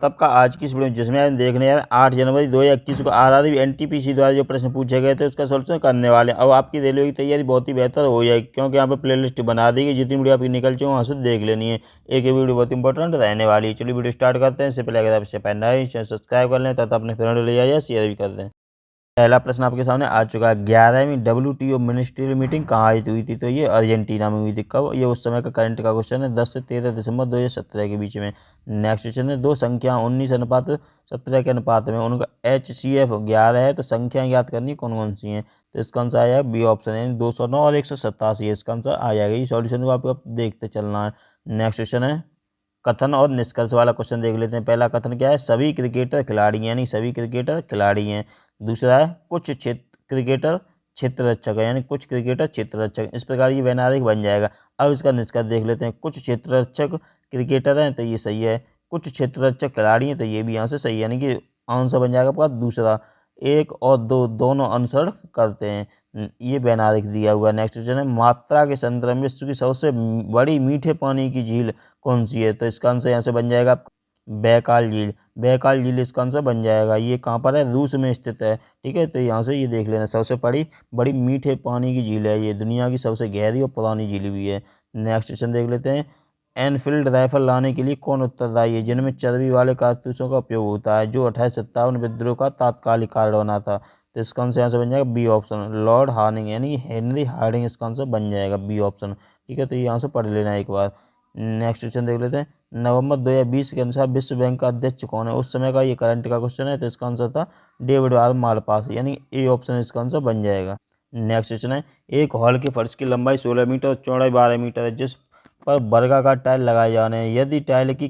तब का आज की इस वीडियो जिसमें हम देखने यार 8 जनवरी 2021 को आरआरबी एनटीपीसी द्वारा जो प्रश्न पूछे गए थे उसका सोल्यूशन करने वाले हैं। अब आपकी रेलवे की तैयारी बहुत ही बेहतर हो जाएगी क्योंकि यहाँ पे प्लेलिस्ट बना दी गई, जितनी वीडियो आपकी निकल चुकी है वहाँ से देख लेनी है। एक वीडियो बहुत इंपॉर्टेंट रहने वाली है। चलिए वीडियो स्टार्ट करते हैं। इससे पहले अगर आप इसे पहले नए चैनल सब्सक्राइब कर लें तथा अपने फ्रेंड ले जाइए, शेयर भी कर दें। पहला प्रश्न आपके सामने आ चुका है, 11वीं WTO मिनिस्ट्रियल मीटिंग कहाँ हुई थी? तो ये अर्जेंटीना में हुई थी। कब? ये उस समय का करंट का क्वेश्चन है, 10 से 13 दिसंबर 2017 के बीच में। नेक्स्ट क्वेश्चन है, दो संख्या 19:17 के अनुपात में उनका HCF 11 है, तो संख्या याद करनी कौन कौन सी हैं? तो इसका आंसर आ जाएगा बी ऑप्शन, यानी 209 और 187 इसका आंसर आ जाएगा। ये सॉल्यूशन को आपको देखते चलना है। नेक्स्ट क्वेश्चन है, कथन और निष्कर्ष वाला क्वेश्चन देख लेते हैं। पहला कथन क्या है? सभी क्रिकेटर खिलाड़ी हैं, यानी सभी क्रिकेटर खिलाड़ी हैं। दूसरा है, कुछ क्रिकेटर क्षेत्र रक्षक है, यानी कुछ क्रिकेटर क्षेत्र रक्षक। इस प्रकार ये वैनारिक बन जाएगा। अब इसका निष्कर्ष देख लेते हैं। कुछ क्षेत्र रक्षक क्रिकेटर हैं, तो ये सही है। कुछ क्षेत्र रक्षक खिलाड़ी हैं, तो ये भी यहाँ से सही है, यानी कि आंसर बन जाएगा आपका दूसरा। 1 और 2 दोनों अनुसरण करते हैं। ये वैनारिक दिया हुआ है। नेक्स्ट क्वेश्चन है, मात्रा के संदर्भ में विश्व की सबसे बड़ी मीठे पानी की झील कौन सी है? तो इसका आंसर यहाँ से बन जाएगा बैकाल झील। बैकाल झील इसका आंसर बन जाएगा। ये कहाँ पर है? रूस में स्थित है। ठीक है, तो यहाँ से ये देख लेना, सबसे बड़ी मीठे पानी की झील है। ये दुनिया की सबसे गहरी और पुरानी झील भी है। नेक्स्ट क्वेश्चन देख लेते हैं, एनफील्ड राइफल लाने के लिए कौन उत्तरदायी है जिनमें चर्बी वाले कारतूसों का उपयोग होता है, जो 1857 विद्रोह का तात्कालिक कारण बना था? तो इसका आंसर यहाँ से बन जाएगा बी ऑप्शन, लॉर्ड हार्डिंग, यानी हेनरी हार्डिंग इसका आंसर बन जाएगा बी ऑप्शन। ठीक है, तो ये यहाँ से पढ़ लेना एक बार। नेक्स्ट क्वेश्चन देख लेते हैं, नवंबर 2020 के अनुसार विश्व बैंक का अध्यक्ष कौन है? उस समय का ये करंट का क्वेश्चन है, तो इसका आंसर था डेविड आर मालपास, यानी ए ऑप्शन इसका आंसर बन जाएगा। नेक्स्ट क्वेश्चन है, एक हॉल के फर्श की लंबाई 16 मीटर और चौड़ाई 12 मीटर है, जिस पर वर्गाकार टाइल लगाए जाने हैं। यदि टाइल की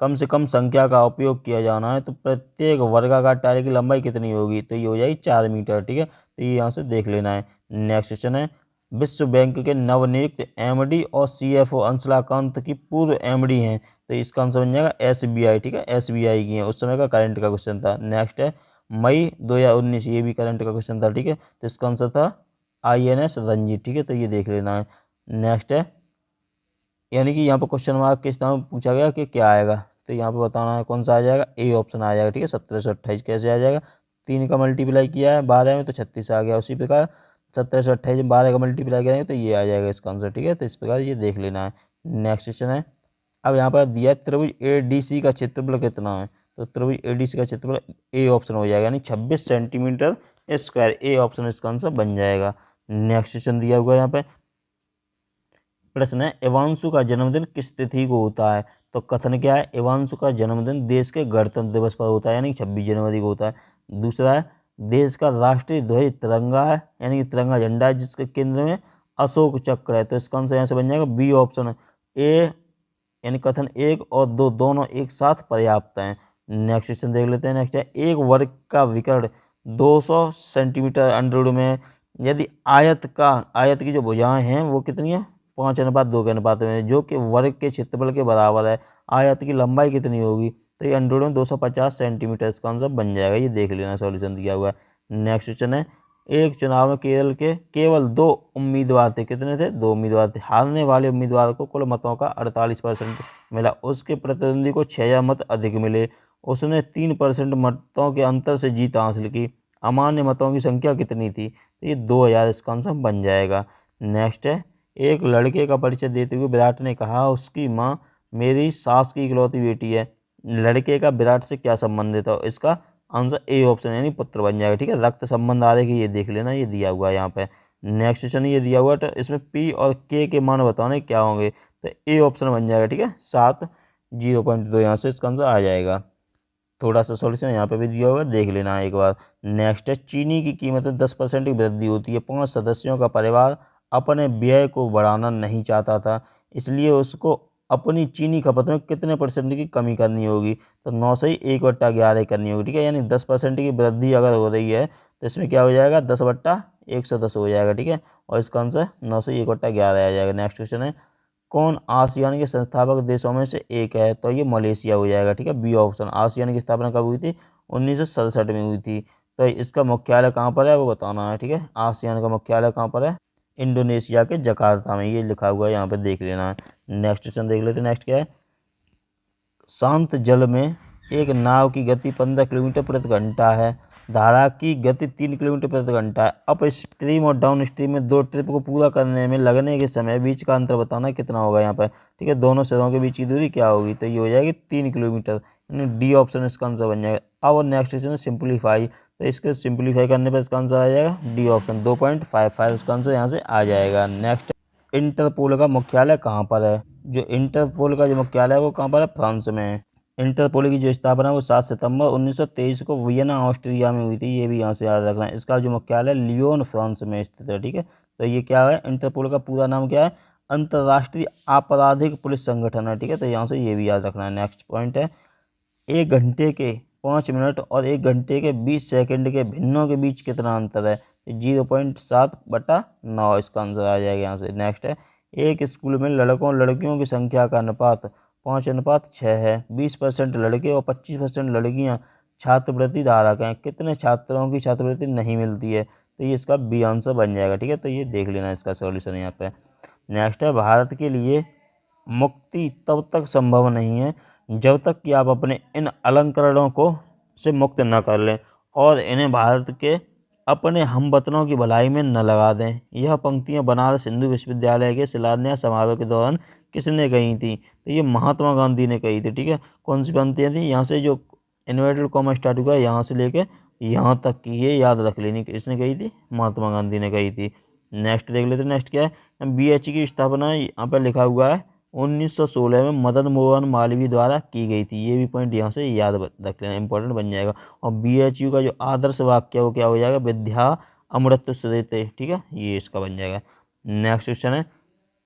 कम से कम संख्या का उपयोग किया जाना है तो प्रत्येक वर्गाकार टाइल की लंबाई कितनी होगी? तो ये हो जाएगी 4 मीटर। ठीक है, तो ये यहाँ से देख लेना है। नेक्स्ट क्वेश्चन है, विश्व बैंक के नवनियुक्त MD और CFO अंशुलाकांत की पूर्व MD हैं, तो इसका आंसर बन जाएगा SBI। ठीक है, SBI की है, उस समय का करंट का क्वेश्चन था। नेक्स्ट है, मई 2019, ये भी करंट का क्वेश्चन था। ठीक है, तो इसका आंसर था INS रंजीत। ठीक है, तो ये देख लेना है। नेक्स्ट है, यानी कि यहाँ पर क्वेश्चन मार्क किस तरह पूछा गया कि क्या आएगा, तो यहाँ पर बताना है कौन सा आ जाएगा, ए ऑप्शन आ जाएगा। ठीक है, 1728 कैसे आ जाएगा? 3 का मल्टीप्लाई किया है 12 में तो 36 आ गया। उसी प्रकार 1728 में 12 का मल्टीप्लाई करेंगे तो ये आ जाएगा इसका आंसर। ठीक है, तो इस प्रकार ये देख लेना है। नेक्स्ट क्वेश्चन है, अब यहाँ पर दिया त्रिभुज ADC का क्षेत्रफल कितना है? तो त्रिभुज ADC का क्षेत्रफल ए ऑप्शन हो जाएगा, यानी 26 सेंटीमीटर स्क्वायर। ए ऑप्शन इसका आंसर बन जाएगा। नेक्स्ट क्वेश्चन दिया हुआ है यहाँ पे, प्रश्न है, एवांशु का जन्मदिन किस तिथि को होता है? तो कथन क्या है? एवांशु का जन्मदिन देश के गणतंत्र दिवस पर होता है, यानी 26 जनवरी को होता है। दूसरा है, देश का राष्ट्रीय ध्वज तिरंगा है, यानी कि तिरंगा झंडा है, जिसके केंद्र में अशोक चक्र है। तो इसका आंसर यहाँ से बन जाएगा बी ऑप्शन। ए यानी कथन 1 और 2 दोनों एक साथ पर्याप्त हैं। नेक्स्ट क्वेश्चन देख लेते हैं। नेक्स्ट है, एक वर्ग का विकर्ण 200 सेंटीमीटर अंडरवुड में यदि आयत की जो भुजाएं हैं वो कितनी है? 5:2 के अनुपात में, जो कि वर्ग के क्षेत्रफल के बराबर है। आयत की लंबाई कितनी होगी? तो ये अंडरवुड में 250 सेंटीमीटर इसका आंसर बन जाएगा। ये देख लेना, सॉल्यूशन दिया हुआ है। नेक्स्ट क्वेश्चन है, एक चुनाव में केरल के केवल 2 उम्मीदवार थे। कितने थे? 2 उम्मीदवार थे। हारने वाले उम्मीदवार को कुल मतों का 48% मिला, उसके प्रतिद्वंदी को 6000 मत अधिक मिले, उसने 3% मतों के अंतर से जीत हासिल की। अमान्य मतों की संख्या कितनी थी? तो ये 2000 इसका आंसर बन जाएगा। नेक्स्ट है, एक लड़के का परिचय देते हुए विराट ने कहा, उसकी माँ मेरी सास की इकलौती बेटी है। लड़के का विराट से क्या संबंध था? इसका आंसर ए ऑप्शन, यानी पुत्र बन जाएगा। ठीक है, रक्त संबंध आ रहे कि ये देख लेना, ये दिया हुआ है यहाँ पे। नेक्स्ट क्वेश्चन ये दिया हुआ है, तो इसमें P और K के मान बताने क्या होंगे? तो ए ऑप्शन बन जाएगा। ठीक है, 7 0.2 यहाँ से इसका आंसर आ जाएगा। थोड़ा सा सॉल्यूशन यहाँ पे भी दिया हुआ है, देख लेना है एक बार। नेक्स्ट है, चीनी की कीमत में 10% की वृद्धि होती है। 5 सदस्यों का परिवार अपने व्यय को बढ़ाना नहीं चाहता था, इसलिए उसको अपनी चीनी खपत में कितने % की कमी करनी होगी? तो 9 से ही 1/11 करनी होगी। ठीक है, यानी 10% की वृद्धि अगर हो रही है तो इसमें क्या हो जाएगा? 10/110 हो जाएगा। ठीक है, और इसका आंसर 9 से 1/11 आ जाएगा। नेक्स्ट क्वेश्चन है, कौन आसियान के संस्थापक देशों में से एक है? तो ये मलेशिया हो जाएगा। ठीक है, बी ऑप्शन। आसियान की स्थापना कब हुई थी? 1967 में हुई थी। तो इसका मुख्यालय कहाँ पर है वो बताना है। ठीक है, आसियान का मुख्यालय कहाँ पर है? इंडोनेशिया के जकार्ता में, ये लिखा हुआ है, यहाँ पे देख लेना है। नेक्स्ट क्वेश्चन देख लेते हैं। नेक्स्ट क्या है, शांत जल में एक नाव की गति 15 किलोमीटर प्रति घंटा है। धारा की गति 3 किलोमीटर प्रति घंटा है। अप स्ट्रीम और डाउन स्ट्रीम में दो ट्रिप को पूरा करने में लगने के समय बीच का अंतर बताना कितना होगा यहाँ पर। ठीक है, दोनों सिरों के बीच की दूरी क्या होगी, तो ये हो जाएगी 3 किलोमीटर, यानी डी ऑप्शन इसका आंसर बन जाएगा। अब नेक्स्ट क्वेश्चन है सिंप्लीफाई, तो इसको सिंप्लीफाई करने पर इसका आंसर आ जाएगा डी ऑप्शन 2.55, इसका आंसर यहाँ से आ जाएगा। नेक्स्ट, इंटरपोल का मुख्यालय कहाँ पर है। जो इंटरपोल का जो मुख्यालय है वो कहाँ पर है, फ्रांस में है। इंटरपोल की जो स्थापना वो 7 सितंबर 1923 को वियना ऑस्ट्रिया में हुई थी, ये भी यहाँ से याद रखना है। इसका जो मुख्यालय लियोन फ्रांस में स्थित है। ठीक है, तो ये क्या है, इंटरपोल का पूरा नाम क्या है, अंतर्राष्ट्रीय आपराधिक पुलिस संगठन है। ठीक है, तो यहाँ से ये भी याद रखना है। नेक्स्ट पॉइंट है, 1 घंटे के 5 मिनट और 1 घंटे के 20 सेकंड के भिन्नों के बीच कितना अंतर है, 0.7/9, इसका आंसर आ जाएगा यहाँ से। नेक्स्ट है, एक स्कूल में लड़कों और लड़कियों की संख्या का अनुपात 5:6 है। 20% लड़के और 25% लड़कियाँ छात्रवृत्ति धारक हैं। कितने छात्रों की छात्रवृत्ति नहीं मिलती है, तो ये इसका बी आंसर बन जाएगा। ठीक है, तो ये देख लेना इसका सॉल्यूशन यहाँ पे। नेक्स्ट है, भारत के लिए मुक्ति तब तक संभव नहीं है जब तक कि आप अपने इन अलंकरणों को से मुक्त न कर लें और इन्हें भारत के अपने हमवतनों की भलाई में न लगा दें। यह पंक्तियां बनारस हिंदू विश्वविद्यालय के शिलान्यास समारोह के दौरान किसने कही थी, तो ये महात्मा गांधी ने कही थी। ठीक है, कौन सी पंक्तियां थी, यहाँ से जो इन्वर्टेड कॉमा स्टार्ट हुआ यहाँ से लेके यहाँ तक की, ये याद रख लेनी, इसने कही थी, महात्मा गांधी ने कही थी। नेक्स्ट देख लेते, नेक्स्ट क्या है, BHE की स्थापना यहाँ पर लिखा हुआ है 1916 में मदन मोहन मालवीय द्वारा की गई थी। ये भी पॉइंट यहाँ से याद रख लेना, इंपॉर्टेंट बन जाएगा। और BHU का जो आदर्श वाक्य है वो क्या हो जाएगा, विद्या अमृत सुरेते। ठीक है, ये इसका बन जाएगा। नेक्स्ट क्वेश्चन है,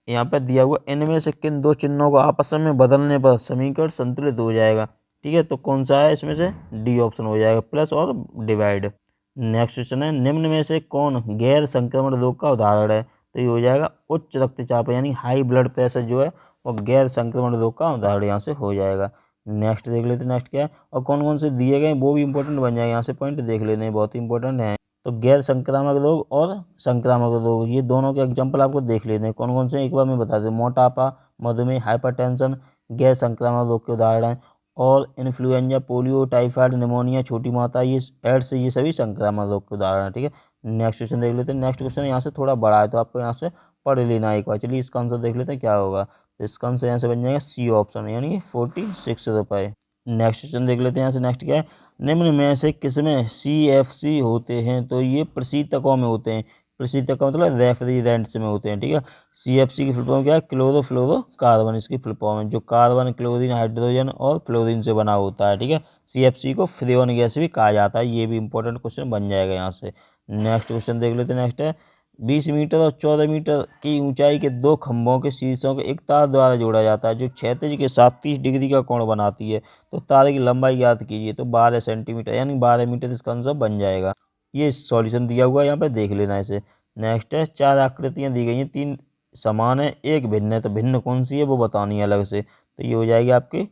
यहाँ पे दिया हुआ इनमें से किन दो चिन्हों को आपस में बदलने पर समीकरण संतुलित हो जाएगा। ठीक है, तो कौन सा है इसमें से, डी ऑप्शन हो जाएगा, प्लस और डिवाइड। नेक्स्ट क्वेश्चन है, निम्न में से कौन गैर संक्रमण रोग का उदाहरण है, तो ये हो जाएगा उच्च रक्तचाप यानी हाई ब्लड प्रेशर जो है और गैर संक्रमण रोग का उदाहरण यहाँ से हो जाएगा। नेक्स्ट देख लेते हैं, नेक्स्ट क्या है, और कौन कौन से दिए गए वो भी इंपॉर्टेंट बन जाएगा, यहाँ से पॉइंट देख लेते हैं, बहुत ही इंपॉर्टेंट है। तो गैर संक्रामक रोग और संक्रामक रोग, ये दोनों के एग्जाम्पल आपको देख लेते हैं कौन कौन से, एक बार मैं बता दूँ, मोटापा, मधुमेह, हाइपरटेंशन गैर संक्रामक रोग के उदाहरण हैं। और इन्फ्लुएंजा, पोलियो, टाइफाइड, निमोनिया, छोटी माता, ये एड्स, ये सभी संक्रामक रोग के उदाहरण हैं। ठीक है, नेक्स्ट क्वेश्चन देख लेते हैं। नेक्स्ट क्वेश्चन यहाँ से थोड़ा बड़ा है तो आपको यहाँ से पढ़ लेना एक बार। चलिए इसका आंसर देख लेते हैं क्या होगा, तो इसका आंसर यहाँ से बन जाएगा सी ऑप्शन, यानी 46 रुपये। नेक्स्ट क्वेश्चन देख लेते हैं यहाँ से। नेक्स्ट क्या है, निम्न में से किसमें CFC होते हैं, तो ये प्रशीतकों में होते हैं। प्रशीतक का मतलब रेफ्रिजरेंट्स में होते हैं। ठीक है, CFC की फुल फॉर्म क्या है, क्लोरोफ्लोरोकार्बन, इसकी फुल फॉर्म है, जो कार्बन, क्लोरीन, हाइड्रोजन और फ्लोरीन से बना होता है। ठीक है, CFC को फ्रेऑन गैस भी कहा जाता है। ये भी इंपॉर्टेंट क्वेश्चन बन जाएगा यहाँ से। नेक्स्ट क्वेश्चन देख लेते हैं। नेक्स्ट है, 20 मीटर और 14 मीटर की ऊंचाई के दो खंभों के शीर्षों को एक तार द्वारा जोड़ा जाता है जो क्षैतिज के साथ 30 डिग्री का कोण बनाती है। तो तार की लंबाई याद कीजिए, तो 12 सेंटीमीटर यानी 12 मीटर इसका आंसर बन जाएगा। ये सॉल्यूशन दिया हुआ है, यहाँ पे देख लेना इसे। नेक्स्ट है, 4 आकृतियाँ दी गई हैं, 3 समान है, एक भिन्न है, तो भिन्न कौन सी है वो बतानी है अलग से, तो ये हो जाएगी आपकी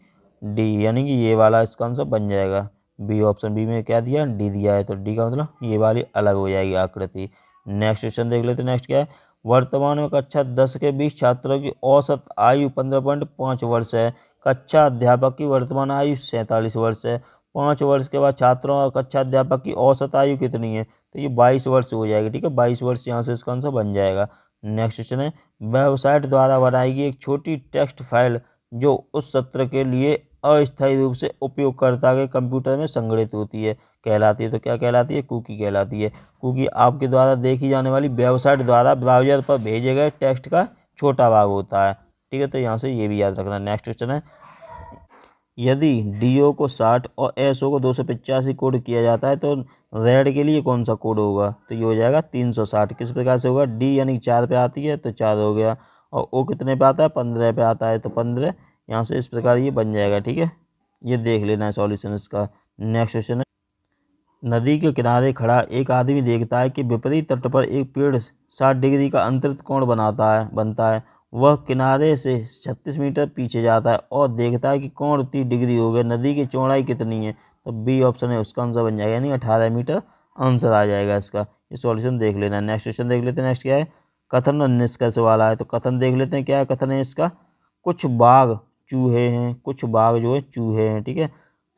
डी, यानी कि ये वाला इसका आंसर बन जाएगा। बी ऑप्शन, बी में क्या दिया, डी दिया है, तो डी का मतलब ये वाली अलग हो जाएगी आकृति। नेक्स्ट क्वेश्चन देख लेते हैं। नेक्स्ट क्या है, वर्तमान में कक्षा 10 के 20 छात्रों की औसत आयु 15.5 वर्ष है। कक्षा अध्यापक की वर्तमान आयु 47 वर्ष है। 5 वर्ष के बाद छात्रों और कक्षा अध्यापक की औसत आयु कितनी है, तो ये 22 वर्ष हो जाएगी। ठीक है, 22 वर्ष यहाँ से इसका आंसर बन जाएगा। नेक्स्ट क्वेश्चन है, वेबसाइट द्वारा बनाई गई एक छोटी टेक्स्ट फाइल जो उस सत्र के लिए अस्थायी रूप से उपयोगकर्ता के कंप्यूटर में संग्रहित होती है कहलाती है, तो क्या कहलाती है, कुकी कहलाती है। कुकी आपके द्वारा देखी जाने वाली वेबसाइट द्वारा ब्राउजर पर भेजे गए टेक्स्ट का छोटा भाग होता है। ठीक है, तो यहाँ से ये भी याद रखना। नेक्स्ट क्वेश्चन है, यदि DO को 60 और SO को 285 कोड किया जाता है तो रेड के लिए कौन सा कोड होगा, तो ये हो जाएगा 360। किस प्रकार से होगा, D यानी 4 पे आती है तो 4 हो गया, और O कितने पे आता है, 15 पे आता है, तो 15 यहाँ से इस प्रकार ये बन जाएगा। ठीक है, ये देख लेना है सॉल्यूशन इसका। नेक्स्ट क्वेश्चन है, नदी के किनारे खड़ा एक आदमी देखता है कि विपरीत तट पर एक पेड़ 60 डिग्री का अंतरित कोण बनता है। वह किनारे से 36 मीटर पीछे जाता है और देखता है कि कोण 30 डिग्री हो गया। नदी की चौड़ाई कितनी है, तो बी ऑप्शन है उसका आंसर बन जाएगा, यानी 18 मीटर आंसर आ जाएगा इसका। ये सॉल्यूशन देख लेना है। नेक्स्ट क्वेश्चन देख लेते हैं। नेक्स्ट क्या है, कथन और निष्कर्ष वाला है, तो कथन देख लेते हैं क्या कथन है इसका। कुछ बाघ चूहे हैं, कुछ बाघ जो है चूहे हैं। ठीक है,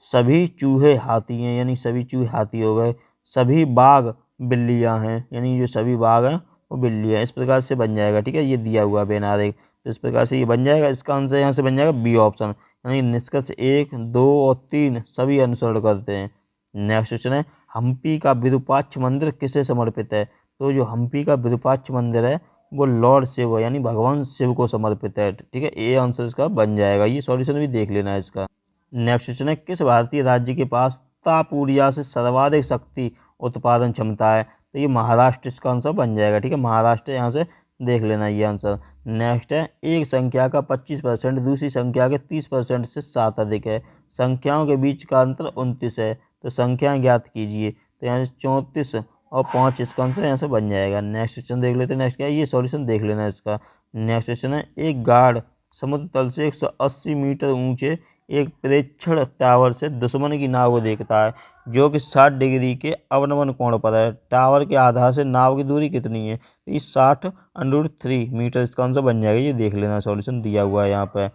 सभी चूहे हाथी हैं, यानी सभी चूहे हाथी हो गए। सभी बाघ बिल्लियाँ हैं, यानी जो सभी बाघ हैं वो बिल्ली है। इस प्रकार से बन जाएगा, ठीक है, ये दिया हुआ बेनार एक, तो इस प्रकार से ये बन जाएगा। इसका आंसर यहाँ से बन जाएगा बी ऑप्शन, यानी निष्कर्ष 1, 2 और 3 सभी अनुसरण करते हैं। नेक्स्ट क्वेश्चन है, हम्पी का विरूपाक्ष मंदिर किसे समर्पित है? तो जो हम्पी का विरूपाक्ष मंदिर है वो लॉर्ड शिव यानी भगवान शिव को समर्पित है, ठीक है, ये आंसर इसका बन जाएगा। ये सॉल्यूशन भी देख लेना है इसका। नेक्स्ट क्वेश्चन है, किस भारतीय राज्य के पास ताप ऊर्जा से सर्वाधिक शक्ति उत्पादन क्षमता है? तो ये महाराष्ट्र इसका आंसर बन जाएगा, ठीक है, महाराष्ट्र यहाँ से देख लेना ये आंसर। नेक्स्ट है, एक संख्या का 25% दूसरी संख्या के 30% से 7 अधिक है, संख्याओं के बीच का अंतर 29 है, तो संख्याएं ज्ञात कीजिए। तो यहाँ से 34 और 5 इसका आंसर यहाँ से बन जाएगा। नेक्स्ट क्वेश्चन देख लेते हैं, नेक्स्ट क्या है, ये सॉल्यूशन देख लेना है इसका। नेक्स्ट क्वेश्चन है, एक गार्ड समुद्र तल से 180 मीटर ऊंचे एक प्रेक्षण टावर से दुश्मन की नाव को देखता है जो कि 60 डिग्री के अवनमन कोण पर है। टावर के आधार से नाव की दूरी कितनी है? तो ये 60√3 मीटर इसका आंसर बन जाएगा। ये देख लेना, सॉल्यूशन दिया हुआ है यहाँ पर।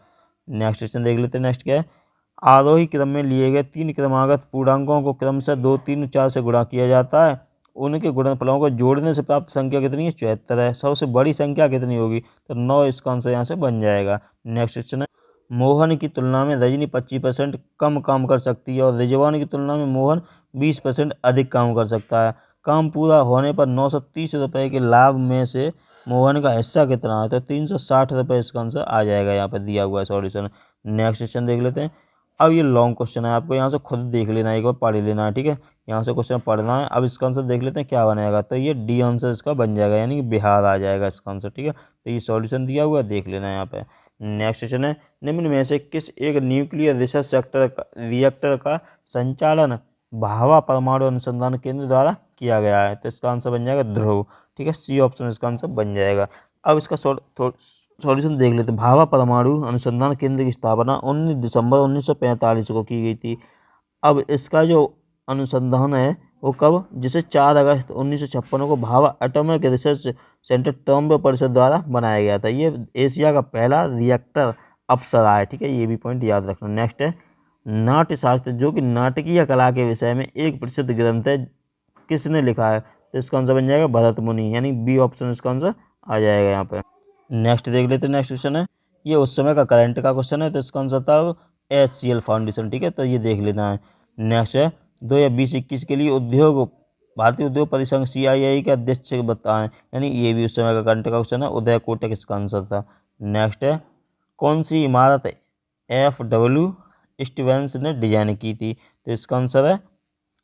नेक्स्ट क्वेश्चन देख लेते हैं, नेक्स्ट क्या है, आरोही क्रम में लिए गए 3 क्रमागत पूर्णांकों को क्रमशः 2, 3, 4 से गुणा किया जाता है, उनके गुणनफलों को जोड़ने से प्राप्त संख्या कितनी है? 74 है। सबसे बड़ी संख्या कितनी होगी? तो 9 इसका आंसर यहाँ से बन जाएगा। नेक्स्ट क्वेश्चन है, मोहन की तुलना में रजनी 25% कम काम कर सकती है और रिजवान की तुलना में मोहन 20% अधिक काम कर सकता है। काम पूरा होने पर 930 रुपये के लाभ में से मोहन का हिस्सा कितना है? तो 360 रुपये इसका आंसर आ जाएगा, यहाँ पर दिया हुआ है सॉल्यूशन। नेक्स्ट क्वेश्चन देख लेते हैं। अब ये लॉन्ग क्वेश्चन है, आपको यहाँ से खुद देख लेना है, एक बार पढ़ लेना है, ठीक है, यहाँ से क्वेश्चन पढ़ना है। अब इसका आंसर देख लेते हैं क्या बनेगा, तो ये डी आंसर इसका बन जाएगा, यानी कि बिहार आ जाएगा इसका आंसर, ठीक है। तो ये सॉल्यूशन दिया हुआ है, देख लेना है यहाँ पे। नेक्स्ट क्वेश्चन है, निम्न में से किस एक न्यूक्लियर रिसर्च रिएक्टर का संचालन भाभा परमाणु अनुसंधान केंद्र द्वारा किया गया है? तो इसका आंसर बन जाएगा ध्रुव, ठीक है, सी ऑप्शन इसका आंसर बन जाएगा। अब इसका सॉल्यूशन देख लेते हैं। भाभा परमाणु अनुसंधान केंद्र की स्थापना 19 दिसंबर 1945 को की गई थी। अब इसका जो अनुसंधान है वो कब, जिसे 4 अगस्त 1956 को भाभा एटॉमिक रिसर्च सेंटर टॉम्बे परिषद द्वारा बनाया गया था। ये एशिया का पहला रिएक्टर अप्सरा है, ठीक है, ये भी पॉइंट याद रखना। नेक्स्ट है, नाट्य शास्त्र जो कि नाटकीय कला के विषय में एक प्रसिद्ध ग्रंथ है, किसने लिखा है? तो इसका आंसर बन जाएगा भरत मुनि, यानी बी ऑप्शन इसका आंसर आ जाएगा यहाँ पर। नेक्स्ट देख लेते हैं, नेक्स्ट क्वेश्चन है, ये उस समय का करंट का क्वेश्चन है, तो इसका आंसर था HCL फाउंडेशन, ठीक है, तो ये देख लेना है। नेक्स्ट है, 2020-21 के लिए भारतीय उद्योग परिसंघ CII के अध्यक्ष बताएं, यानी ये भी उस समय का करंट का क्वेश्चन है, उदय कोटक इसका आंसर था। नेक्स्ट है, कौन सी इमारत FW स्टीवेंस ने डिजाइन की थी? तो इसका आंसर है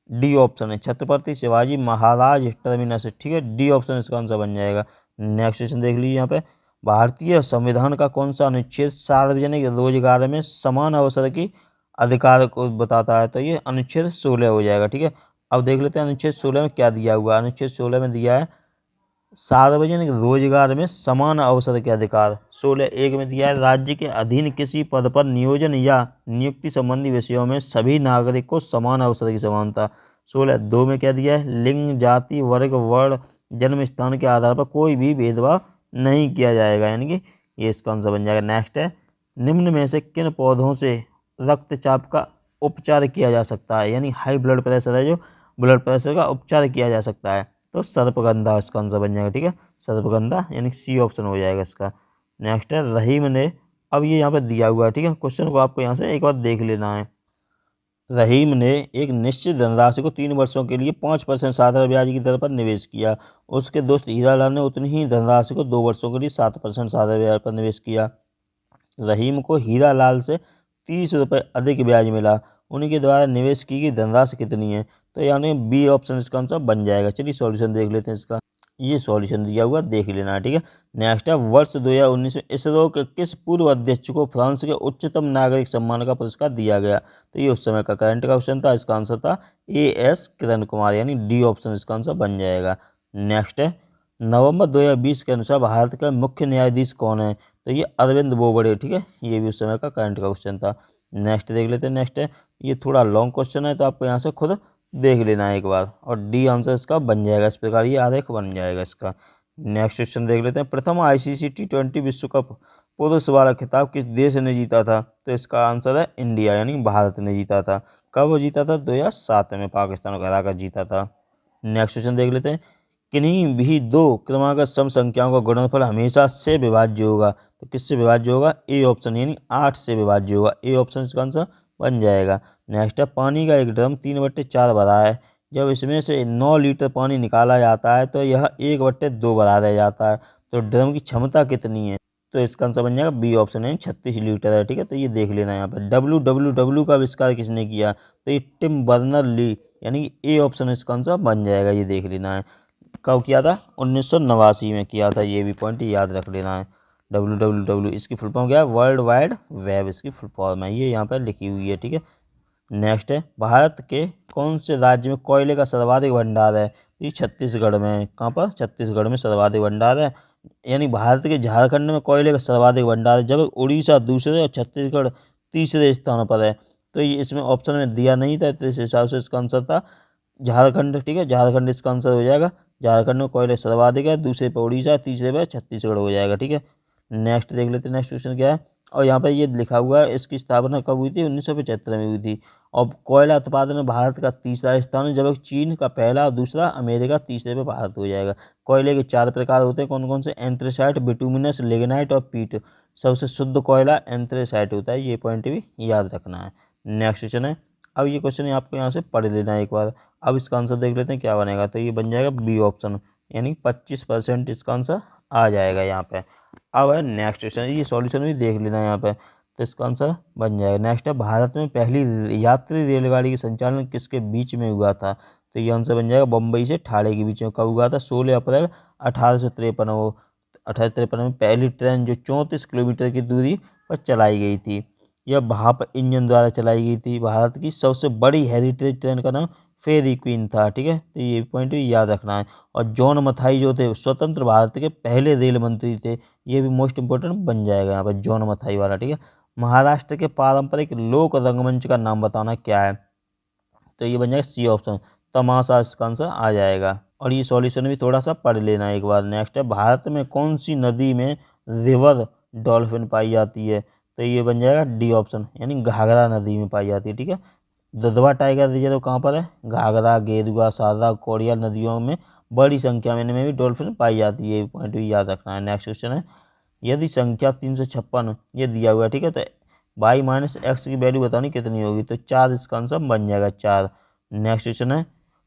डी ऑप्शन है, छत्रपति शिवाजी महाराज टर्मिनस, ठीक है, डी ऑप्शन इसका आंसर बन जाएगा। नेक्स्ट क्वेश्चन देख लीजिए यहाँ पे, भारतीय संविधान का कौन सा अनुच्छेद सार्वजनिक रोजगार में समान अवसर की अधिकार को बताता है? तो ये अनुच्छेद 16 हो जाएगा, ठीक है। अब देख लेते हैं अनुच्छेद 16 में क्या दिया हुआ है। अनुच्छेद 16 में दिया है सार्वजनिक रोजगार में समान अवसर के अधिकार। 16(1) में दिया है, राज्य के अधीन किसी पद पर नियोजन या नियुक्ति संबंधी विषयों में सभी नागरिक को समान अवसर की समानता। 16(2) में क्या दिया है, लिंग, जाति, वर्ग, वर्ण, जन्म स्थान के आधार पर कोई भी भेदभाव नहीं किया जाएगा, यानी कि ये इसका आंसर बन जाएगा। नेक्स्ट है, निम्न में से किन पौधों से रक्तचाप का उपचार किया जा सकता है, यानी हाई ब्लड प्रेशर है जो ब्लड प्रेशर का उपचार किया जा सकता है? तो सर्पगंधा इसका आंसर बन जाएगा, ठीक है, सर्पगंधा, यानी सी ऑप्शन हो जाएगा इसका। नेक्स्ट है, रहीम ने, अब ये यहाँ पर दिया हुआ है, ठीक है, क्वेश्चन को आपको यहाँ से एक बार देख लेना है। रहीम ने एक निश्चित धनराशि को 3 वर्षों के लिए 5% साधारण ब्याज की दर पर निवेश किया। उसके दोस्त हीरालाल ने उतनी ही धनराशि को 2 वर्षों के लिए 7% साधारण ब्याज पर निवेश किया। रहीम को हीरालाल से 30 रुपये अधिक ब्याज मिला। उनके द्वारा निवेश की गई धनराशि कितनी है? तो यानी बी ऑप्शन इसका आंसर बन जाएगा। चलिए सॉल्यूशन देख लेते हैं इसका। ये सॉल्यूशन दिया हुआ देख लेना है, ठीक है। नेक्स्ट है, वर्ष 2019 में इसरो के किस पूर्व अध्यक्ष को फ्रांस के उच्चतम नागरिक सम्मान का पुरस्कार दिया गया? तो ये उस समय का करंट का क्वेश्चन था, इसका आंसर था AS किरण कुमार, यानी डी ऑप्शन इसका आंसर बन जाएगा। नेक्स्ट है, नवंबर 2020 के अनुसार भारत का मुख्य न्यायाधीश कौन है? तो ये अरविंद बोबड़े, ठीक है, ये भी उस समय का करंट का क्वेश्चन था। नेक्स्ट देख लेते हैं। नेक्स्ट है, ये थोड़ा लॉन्ग क्वेश्चन है तो आपको यहाँ से खुद देख लेना है एक बार, और डी आंसर इसका बन जाएगा, इस प्रकार ये आरेख बन जाएगा इसका। नेक्स्ट क्वेश्चन देख लेते हैं। प्रथम ICC T20 विश्व कप पुरुष वाला खिताब किस देश ने जीता था? तो इसका आंसर है इंडिया, यानी भारत ने जीता था। कब वो जीता था? 2007 में पाकिस्तान को हराकर जीता था। नेक्स्ट क्वेश्चन देख लेते हैं। किन्हीं भी दो क्रमागत सम संख्याओं का गुणनफल हमेशा से विभाज्य होगा। तो किससे विभाज्य होगा? ए ऑप्शन, यानी 8 से विभाज्य होगा। ए ऑप्शन इसका आंसर बन जाएगा। नेक्स्ट है, पानी का एक ड्रम 3/4 भरा है। जब इसमें से 9 लीटर पानी निकाला जाता है तो यह 1/2 भरा रह जाता है। तो ड्रम की क्षमता कितनी है? तो इसका आंसर बन जाएगा बी ऑप्शन, है 36 लीटर है। ठीक है, तो ये देख लेना यहाँ पर। WWW का आविष्कार किसने किया? तो ये टिम बर्नर ली, यानी ए ऑप्शन इसका आंसर बन जाएगा। ये देख लेना है। कब किया था? 1989 में किया था। ये भी पॉइंट याद रख लेना है। WWW इसकी फुल फॉर्म क्या है? वर्ल्ड वाइड वेब इसकी फुल फॉर्म है। ये यहाँ पर लिखी हुई है। ठीक है, नेक्स्ट है, भारत के कौन से राज्य में कोयले का सर्वाधिक भंडार है? ये छत्तीसगढ़ में है। कहाँ पर? छत्तीसगढ़ में सर्वाधिक भंडार है। यानी भारत के झारखंड में कोयले का सर्वाधिक भंडार है, जब उड़ीसा दूसरे और छत्तीसगढ़ तीसरे स्थान पर है। तो ये इसमें ऑप्शन में दिया नहीं था, तो इस हिसाब से इसका आंसर था झारखंड। ठीक है, झारखंड इसका आंसर हो जाएगा। झारखंड में कोयले सर्वाधिक है, दूसरे पर उड़ीसा, तीसरे पर छत्तीसगढ़ हो जाएगा। ठीक है, नेक्स्ट देख लेते हैं। नेक्स्ट क्वेश्चन क्या है? और यहाँ पर ये लिखा हुआ है, इसकी स्थापना कब हुई थी? 1975 में हुई थी। और कोयला उत्पादन में भारत का तीसरा स्थान है, जबकि चीन का पहला और दूसरा, अमेरिका तीसरे पे भारत हो जाएगा। कोयले के 4 प्रकार होते हैं, कौन कौन से? एंथ्रेसाइट, बिटुमिनस, लिग्नाइट और पीट। सबसे शुद्ध कोयला एंथ्रेसाइट होता है। ये पॉइंट भी याद रखना है। नेक्स्ट क्वेश्चन है, अब ये क्वेश्चन आपको यहाँ से पढ़ लेना है एक बार। अब इसका आंसर देख लेते हैं क्या बनेगा। तो ये बन जाएगा बी ऑप्शन, यानी 25% इसका आंसर आ जाएगा यहाँ पे। अब है नेक्स्ट क्वेश्चन, ये सॉल्यूशन भी देख लेना है यहाँ पे। तो इसका आंसर बन जाएगा। नेक्स्ट है, भारत में पहली यात्री रेलगाड़ी की संचालन किसके बीच में हुआ था? तो ये आंसर बन जाएगा बम्बई से ठाणे के बीच में। कब हुआ था? 16 अप्रैल 1853। वो 1853 में पहली ट्रेन जो 34 किलोमीटर की दूरी पर चलाई गई थी। यह भाप इंजन द्वारा चलाई गई थी। भारत की सबसे बड़ी हेरिटेज ट्रेन का नाम फेरी क्वीन था। ठीक है, तो ये पॉइंट भी याद रखना है। और जॉन मथाई जो थे स्वतंत्र भारत के पहले रेल मंत्री थे। ये भी मोस्ट इंपोर्टेंट बन जाएगा यहाँ पर, जॉन मथाई वाला। ठीक है, महाराष्ट्र के पारंपरिक लोक रंगमंच का नाम बताना क्या है? तो ये बन जाएगा सी ऑप्शन, तमाशा इसका आंसर आ जाएगा। और ये सॉल्यूशन भी थोड़ा सा पढ़ लेना एक बार। नेक्स्ट है, भारत में कौन सी नदी में रिवर डॉल्फिन पाई जाती है? तो ये बन जाएगा डी ऑप्शन, यानी घाघरा नदी में पाई जाती है। ठीक है, दुधवा टाइगर रिजर्व कहाँ पर है? घाघरा, गेरुआ, शारदा, कोड़ियाल नदियों में बड़ी संख्या में इनमें भी डॉल्फिन पाई जाती है। ये पॉइंट भी याद रखना है। नेक्स्ट क्वेश्चन है, यदि संख्या 356 ये दिया हुआ है, ठीक है, तो y माइनस एक्स की वैल्यू बतानी कितनी होगी? तो 4 इसका आंसर बन जाएगा, 4। नेक्स्ट क्वेश्चन है,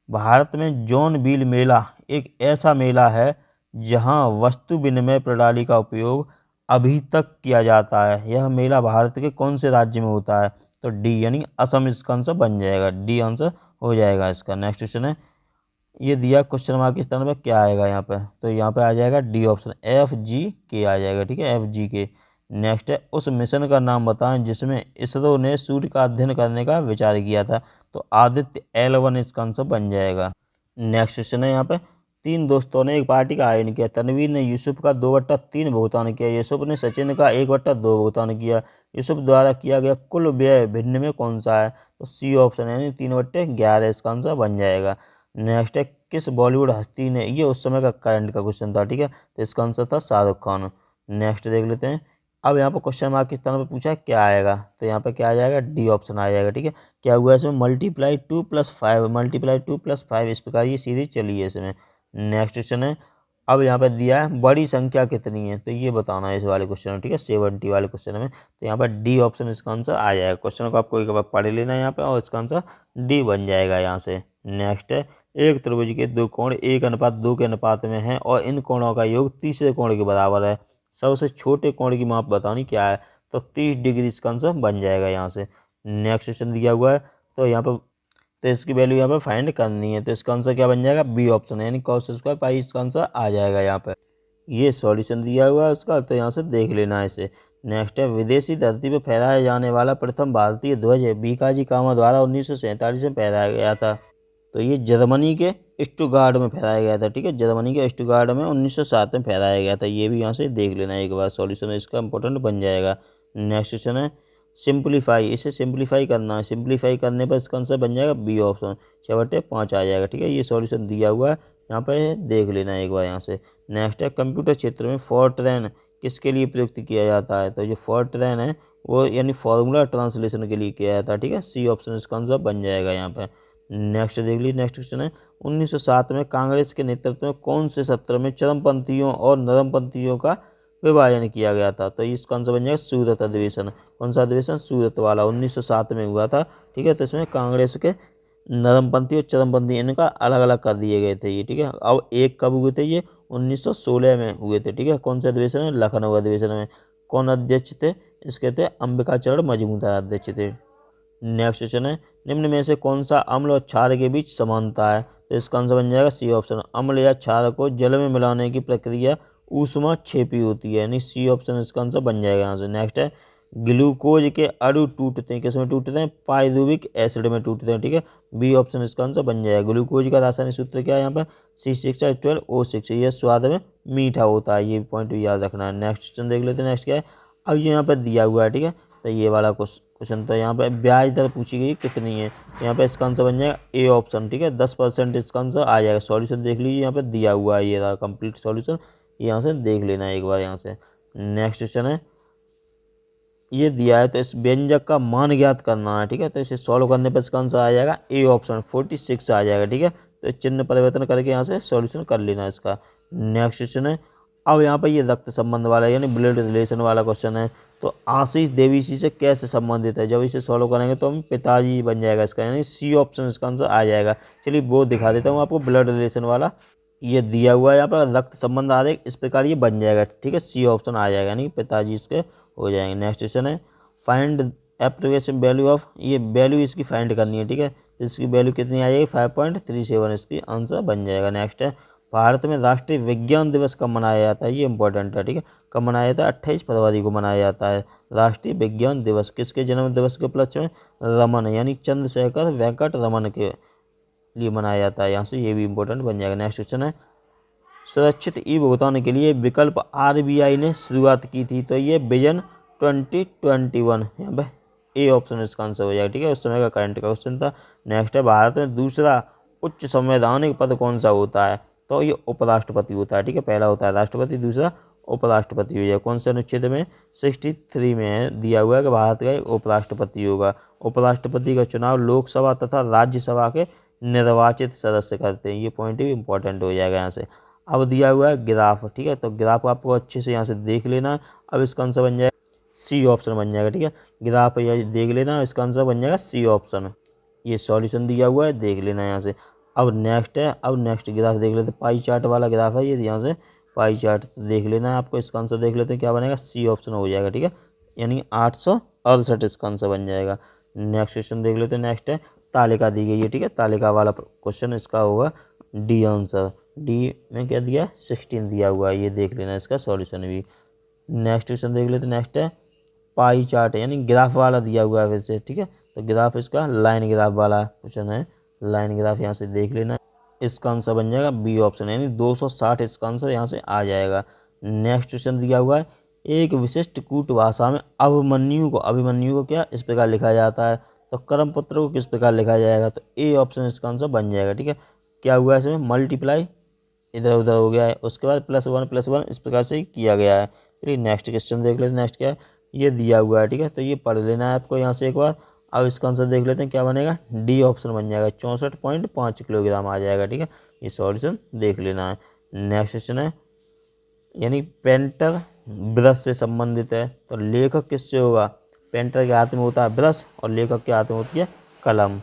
भारत में जॉन बील मेला एक ऐसा मेला है जहां वस्तु विनिमय प्रणाली का उपयोग अभी तक किया जाता है। यह मेला भारत के कौन से राज्य में होता है? तो डी, यानी असम इसका आंसर बन जाएगा। डी आंसर हो जाएगा इसका। नेक्स्ट क्वेश्चन है, ये दिया क्वेश्चन मार्क के स्थान पर क्या आएगा यहाँ पे? तो यहाँ पे आ जाएगा डी ऑप्शन, FGK आ जाएगा। ठीक है, FGK। नेक्स्ट है, उस मिशन का नाम बताएं जिसमें इसरो ने सूर्य का अध्ययन करने का विचार किया था। तो आदित्य L1 इसका आंसर बन जाएगा। नेक्स्ट क्वेश्चन है, यहाँ पे 3 दोस्तों ने एक पार्टी का आयोजन किया। तनवीर ने यूसुफ का 2/3 भुगतान किया। यूसुफ ने सचिन का 1/2 भुगतान किया। यूसुफ द्वारा किया गया कुल व्यय भिन्न में कौन सा है? तो सी ऑप्शन, यानी 3/11 इसका आंसर बन जाएगा। नेक्स्ट है, किस बॉलीवुड हस्ती ने, ये उस समय का करंट का क्वेश्चन था। ठीक है, तो इसका आंसर था शाहरुख खान। नेक्स्ट देख लेते हैं। अब यहाँ पर क्वेश्चन मार्क किस तरह पर पूछा है, क्या आएगा? तो यहाँ पे क्या आ जाएगा? डी ऑप्शन आ जाएगा। ठीक है, क्या हुआ इसमें? मल्टीप्लाई 2+5 इस प्रकार ये सीरीज चली है इसमें। नेक्स्ट क्वेश्चन है, अब यहाँ पे दिया है बड़ी संख्या कितनी है? तो ये बताना है इस वाले क्वेश्चन में। ठीक है, 70 वाले क्वेश्चन में। तो यहाँ पर डी ऑप्शन इसका आंसर आ जाएगा। क्वेश्चन को आपको एक बार पढ़ लेना है यहाँ पे, और इसका आंसर डी बन जाएगा यहाँ से। नेक्स्ट है, एक त्रिभुज के 2 कोण 1:2 के अनुपात में हैं और इन कोणों का योग तीसरे कोण के बराबर है। सबसे छोटे कोण की माप बतानी क्या है? तो 30 डिग्री इसका आंसर बन जाएगा यहाँ से। नेक्स्ट क्वेश्चन दिया हुआ है, तो यहाँ पर तो इसकी वैल्यू यहाँ पर फाइंड करनी है। तो इसका आंसर क्या बन जाएगा? बी ऑप्शन, यानी cos स्क्वायर पाई इसका आंसर आ जाएगा यहाँ पर। ये सॉल्यूशन दिया हुआ है उसका, तो यहाँ से देख लेना है इसे। नेक्स्ट है, विदेशी धरती पर फहराया जाने वाला प्रथम भारतीय ध्वज बीकाजी कामा द्वारा 1947 में फहराया गया था। तो ये जर्मनी के स्टुटगार्ट में फहराया गया था। ठीक है, जर्मनी के स्टुटगार्ट में 1907 में फहराया गया था। ये भी यहाँ से देख लेना है एक बार, सॉल्यूशन इसका इंपॉर्टेंट बन जाएगा। नेक्स्ट क्वेश्चन है, सिंप्लीफाई, इसे सिंप्लीफाई करना है। सिंप्लीफाई करने पर इसका आंसर बन जाएगा बी ऑप्शन, 6/5 आ जाएगा। ठीक है, ये सॉल्यूशन दिया हुआ है यहाँ पे, देख लेना है एक बार यहाँ से। नेक्स्ट है, कंप्यूटर क्षेत्र में फोर्ट्रैन किसके लिए प्रयुक्त किया जाता है? तो जो फॉर्ट्रान है वो यानी फॉर्मूला ट्रांसलेशन के लिए किया जाता है, ठीक है। सी ऑप्शन इसका आंसर बन जाएगा यहाँ पे। नेक्स्ट देख लीजिए, नेक्स्ट क्वेश्चन है 1907 में कांग्रेस के नेतृत्व में कौन से सत्र में चरमपंथियों और नरमपंथियों का विभाजन किया गया था? तो इसका आंसर बन जाएगा सूरत अधिवेशन। कौन सा अधिवेशन? सूरत वाला, 1907 में हुआ था, ठीक है। तो इसमें कांग्रेस के नरमपंथी और चरमपंथी इनका अलग अलग कर दिए गए थे ये, ठीक है। अब एक कब हुए थे? ये 1916 में हुए थे, ठीक है। कौन से अधिवेशन में? लखनऊ अधिवेशन में। कौन अध्यक्ष थे इसके? थे अंबिकाचरण मजूमदार अध्यक्ष थे। नेक्स्ट क्वेश्चन है निम्न में से कौन सा अम्ल और क्षार के बीच समानता है? तो इसका आंसर बन जाएगा सी ऑप्शन। अम्ल या क्षार को जल में मिलाने की प्रक्रिया ऊष्माक्षेपी होती है, यानी सी ऑप्शन इसका आंसर बन जाएगा यहाँ से। नेक्स्ट है ग्लूकोज के अणु टूटते हैं, किस में टूटते हैं? पाइरुविक एसिड में टूटते हैं, ठीक है। बी ऑप्शन इसका आंसर बन जाएगा। ग्लूकोज का रासायनिक सूत्र क्या है यहाँ पर? C6H12O6। यह स्वाद में मीठा होता है, ये पॉइंट भी याद रखना है। नेक्स्ट क्वेश्चन देख लेते हैं। नेक्स्ट क्या है? अब ये यहाँ पर दिया हुआ है, ठीक है। तो ये वाला क्वेश्चन, तो यहाँ पर ब्याज दर पूछी गई कितनी है? यहाँ पे इसका आंसर बन जाएगा ए ऑप्शन, ठीक है। 10% इसका आंसर आ जाएगा। सॉल्यूशन देख लीजिए, यहाँ पे दिया हुआ है, ये रहा कंप्लीट सॉल्यूशन, यहाँ से देख लेना है एक बार यहाँ से। नेक्स्ट क्वेश्चन है ये दिया है, तो इस व्यंजक का मान ज्ञात करना है, ठीक है। तो इसे सॉल्व करने पर इसका आंसर आ जाएगा ए ऑप्शन 46 आ जाएगा, ठीक है। तो चिन्ह परिवर्तन करके यहाँ से सॉल्यूशन कर लेना है इसका। नेक्स्ट क्वेश्चन है अब यहाँ पर ये रक्त संबंध वाला यानी ब्लड रिलेशन वाला क्वेश्चन है। तो आशीष देवीसी से कैसे संबंधित है? जब इसे सॉल्व करेंगे तो हम पिताजी बन जाएगा इसका, यानी सी ऑप्शन इसका आंसर आ जाएगा। चलिए वो दिखा देता हूँ आपको, ब्लड रिलेशन वाला ये दिया हुआ है यहाँ पर, रक्त संबंध आ रहे इस प्रकार ये बन जाएगा, ठीक है। सी ऑप्शन आ जाएगा, यानी पिताजी इसके हो जाएंगे। नेक्स्ट क्वेश्चन है फाइंड एप्लीकेशन वैल्यू ऑफ, ये वैल्यू इसकी फाइंड करनी है, ठीक है। इसकी वैल्यू कितनी आ जाएगी? 5.37 इसकी आंसर बन जाएगा। नेक्स्ट है भारत में राष्ट्रीय विज्ञान दिवस कब मनाया जाता है? ये इंपॉर्टेंट है, ठीक है। कब मनाया जाता है? 28 फरवरी को मनाया जाता है राष्ट्रीय विज्ञान दिवस। किसके जन्म दिवस के उपलक्ष्य में? रमन यानी चंद्रशेखर वेंकट रमन के लिए मनाया जाता है, यहाँ से ये भी इंपॉर्टेंट बन जाएगा। नेक्स्ट क्वेश्चन है सुरक्षित ई भुगतान के लिए विकल्प आरबीआई ने शुरुआत की थी, तो ये विजन 2021, यहाँ पे ए ऑप्शन इसका आंसर हो जाएगा, ठीक है। उस समय का करंट का क्वेश्चन था। नेक्स्ट है भारत में दूसरा उच्च संवैधानिक पद कौन सा होता है? तो ये उपराष्ट्रपति होता है, ठीक है। पहला होता है राष्ट्रपति, दूसरा उपराष्ट्रपति हो जाएगा। कौन से अनुच्छेद में? 63 में है, दिया हुआ है कि भारत का एक उपराष्ट्रपति होगा। उपराष्ट्रपति का चुनाव लोकसभा तथा राज्यसभा के निर्वाचित सदस्य करते हैं, ये पॉइंट भी इंपॉर्टेंट हो जाएगा यहाँ से। अब दिया हुआ है ग्राफ, ठीक है। तो ग्राफ आपको अच्छे से यहाँ से देख लेना। अब इसका आंसर बन जाएगा सी ऑप्शन बन जाएगा, ठीक है। ग्राफ ये देख लेना, इसका आंसर बन जाएगा सी ऑप्शन। ये सॉल्यूशन दिया हुआ है, देख लेना यहाँ से। अब नेक्स्ट है, अब नेक्स्ट ग्राफ देख लेते हैं, पाई चार्ट वाला ग्राफ है ये, यहाँ से पाई चार्ट देख लेना है आपको। इसका आंसर देख लेते हैं क्या बनेगा? सी ऑप्शन हो जाएगा, ठीक है। यानी 868 इसका आंसर बन जाएगा। नेक्स्ट क्वेश्चन देख लेते हैं। नेक्स्ट है तालिका दी गई है, ठीक है। तालिका वाला क्वेश्चन इसका होगा डी आंसर। डी में क्या दिया? 16 दिया हुआ है, ये देख लेना इसका सॉल्यूशन भी। नेक्स्ट क्वेश्चन देख लेते हैं। नेक्स्ट है पाई चार्ट यानी ग्राफ वाला दिया हुआ है वैसे, ठीक है। तो ग्राफ इसका लाइन ग्राफ वाला क्वेश्चन है, लाइन ग्राफ यहाँ से देख लेना। इसका आंसर बन जाएगा बी ऑप्शन, यानी 260 इसका आंसर यहाँ से आ जाएगा। नेक्स्ट क्वेश्चन दिया हुआ है एक विशिष्ट कूट भाषा में अभिमन्यु को क्या इस प्रकार लिखा जाता है? तो कर्मपुत्र को किस प्रकार लिखा जाएगा? तो ए ऑप्शन इसका आंसर बन जाएगा, ठीक है। क्या हुआ है इसमें? मल्टीप्लाई इधर उधर हो गया है, उसके बाद +1 इस प्रकार से किया गया है। चलिए नेक्स्ट क्वेश्चन देख लेते हैं। नेक्स्ट क्या है? ये दिया हुआ है, ठीक है। तो ये पढ़ लेना है आपको यहाँ से एक बार। अब इसका आंसर देख लेते हैं क्या बनेगा? डी ऑप्शन बन जाएगा, 64.5 किलोग्राम आ जाएगा, ठीक है। ये सॉल्यूशन देख लेना है। नेक्स्ट क्वेश्चन है यानी पेंटर ब्रश से संबंधित है, तो लेखक किससे होगा? पेंटर के हाथ में होता है ब्रश और लेखक के हाथ में होती है कलम।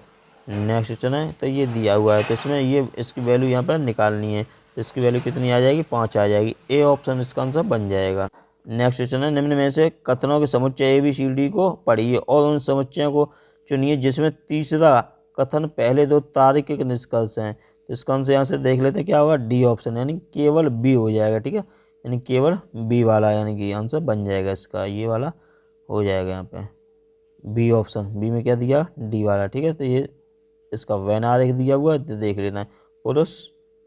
नेक्स्ट क्वेश्चन है तो ये दिया हुआ है, तो इसमें ये इसकी वैल्यू यहाँ पर निकालनी है। तो इसकी वैल्यू कितनी आ जाएगी? 5 आ जाएगी। ए ऑप्शन इसका आंसर बन जाएगा। नेक्स्ट क्वेश्चन है निम्न में से कथनों के समुच्चय ABCD को पढ़िए और उन समुच्चयों को चुनिए जिसमें तीसरा कथन पहले दो तार्किक निष्कर्ष हैं। तो इसका आंसर यहाँ से देख लेते हैं क्या होगा? डी ऑप्शन, यानी केवल बी हो जाएगा, ठीक है। यानी केवल बी वाला यानी कि आंसर बन जाएगा इसका, ये वाला हो जाएगा यहाँ पे बी ऑप्शन। बी में क्या दिया? डी वाला, ठीक है। तो ये इसका वैन आरेख दिया हुआ है, तो देख लेना है पुरुष,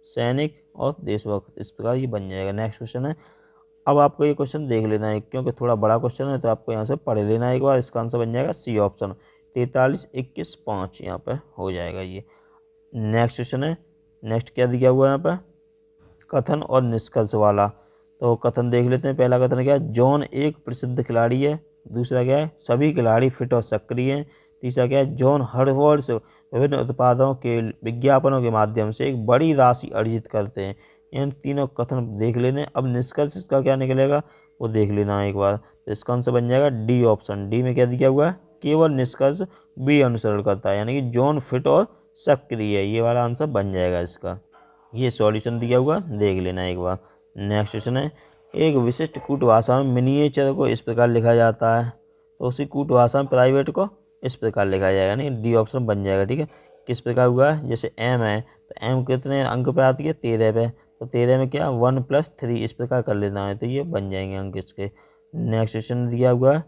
सैनिक और देशभक्त, इस प्रकार ये बन जाएगा। नेक्स्ट क्वेश्चन है, अब आपको ये क्वेश्चन देख लेना है क्योंकि थोड़ा बड़ा क्वेश्चन है, तो आपको यहाँ से पढ़ लेना है एक बार। इसका आंसर बन जाएगा सी ऑप्शन, 43, 21, 5 यहाँ पे हो जाएगा ये। नेक्स्ट क्वेश्चन है, नेक्स्ट क्या दिया हुआ है यहाँ पे? कथन और निष्कर्ष वाला। तो कथन देख लेते हैं। पहला कथन क्या है, जॉन एक प्रसिद्ध खिलाड़ी है। दूसरा क्या है, सभी खिलाड़ी फिट और सक्रिय हैं। तीसरा क्या है, जॉन हर वर्ष विभिन्न उत्पादों के विज्ञापनों के माध्यम से एक बड़ी राशि अर्जित करते हैं। इन तीनों कथन देख लेने। अब निष्कर्ष इसका क्या निकलेगा वो देख लेना एक बार। तो इसका आंसर बन जाएगा डी ऑप्शन। डी में क्या दिया हुआ है, केवल निष्कर्ष बी अनुसरण करता है, यानी कि जॉन फिट और सक्रिय है। ये वाला आंसर बन जाएगा इसका। ये सॉल्यूशन दिया हुआ देख लेना एक बार। नेक्स्ट क्वेश्चन है, एक विशिष्ट कूट भाषा में मिनिएचर को इस प्रकार लिखा जाता है। तो उसी कूट भाषा में प्राइवेट को इस प्रकार लिखा जाएगा, यानी डी ऑप्शन बन जाएगा। ठीक है, किस प्रकार हुआ है, जैसे एम है तो एम कितने अंक पे आती है, 13 पे। तो 13 में क्या 1+3 इस प्रकार कर लेना है, तो ये बन जाएंगे अंक इसके। नेक्स्ट क्वेश्चन दिया हुआ है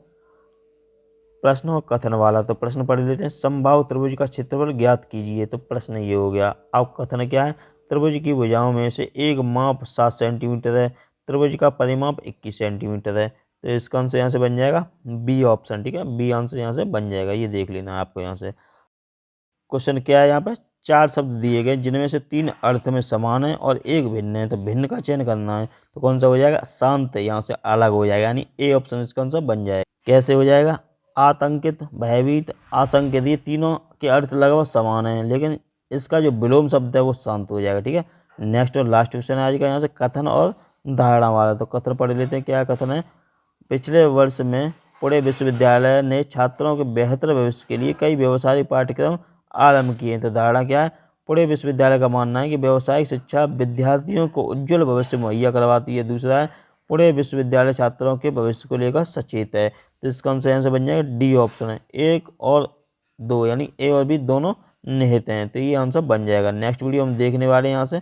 प्रश्न और कथन वाला। तो प्रश्न पढ़ लेते हैं, समबाहु त्रिभुज का क्षेत्रफल ज्ञात कीजिए। तो प्रश्न ये हो गया। अब कथन क्या है, त्रिभुज की भुजाओं में से एक माप 7 सेंटीमीटर है, त्रिभुज का परिमाप 21 सेंटीमीटर है। तो इसका आंसर यहाँ से बन जाएगा बी ऑप्शन। ठीक है, बी आंसर यहाँ से बन जाएगा। ये देख लेना है आपको यहाँ से। क्वेश्चन क्या है, यहाँ पर 4 शब्द दिए गए जिनमें से 3 अर्थ में समान है और एक भिन्न है। तो भिन्न का चयन करना है। तो कौन सा हो जाएगा, शांत, यहाँ से अलग हो जाएगा, यानी ए ऑप्शन इसका आंसर बन जाएगा। कैसे हो जाएगा, आतंकित, भयभीत, आशंकित, ये तीनों के अर्थ लगभग समान हैं, लेकिन इसका जो विलोम शब्द है वो शांत हो जाएगा। ठीक है, नेक्स्ट और लास्ट क्वेश्चन है आज का, यहाँ से कथन और धारणा वाला। तो कथन पढ़ लेते हैं। क्या कथन है, पिछले वर्ष में पुणे विश्वविद्यालय ने छात्रों के बेहतर भविष्य के लिए कई व्यावसायिक पाठ्यक्रम आरंभ किए। तो धारणा क्या है, पुणे विश्वविद्यालय का मानना है कि व्यावसायिक शिक्षा विद्यार्थियों को उज्ज्वल भविष्य मुहैया करवाती है। दूसरा है, पुणे विश्वविद्यालय छात्रों के भविष्य को लेकर सचेत है। तो इसका आंसर से बन जाएगा डी ऑप्शन है, 1 और 2, यानी ए और बी दोनों निहित हैं। तो ये आंसर बन जाएगा। नेक्स्ट वीडियो हम देखने वाले हैं यहाँ से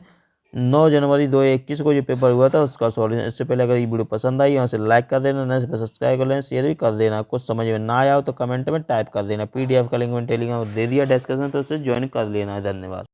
9 जनवरी 2021 को जो पेपर हुआ था उसका सॉल्यूशन। इससे पहले अगर ये वीडियो पसंद आई यहाँ से लाइक कर देना, नए से सब्सक्राइब कर लेना, शेयर भी कर देना। कुछ समझ में ना आया हो तो कमेंट में टाइप कर देना। PDF का लिंक मैंने टेलीग्राम दे दिया डिस्क्रिप्शन, तो उससे ज्वाइन कर लेना है। धन्यवाद।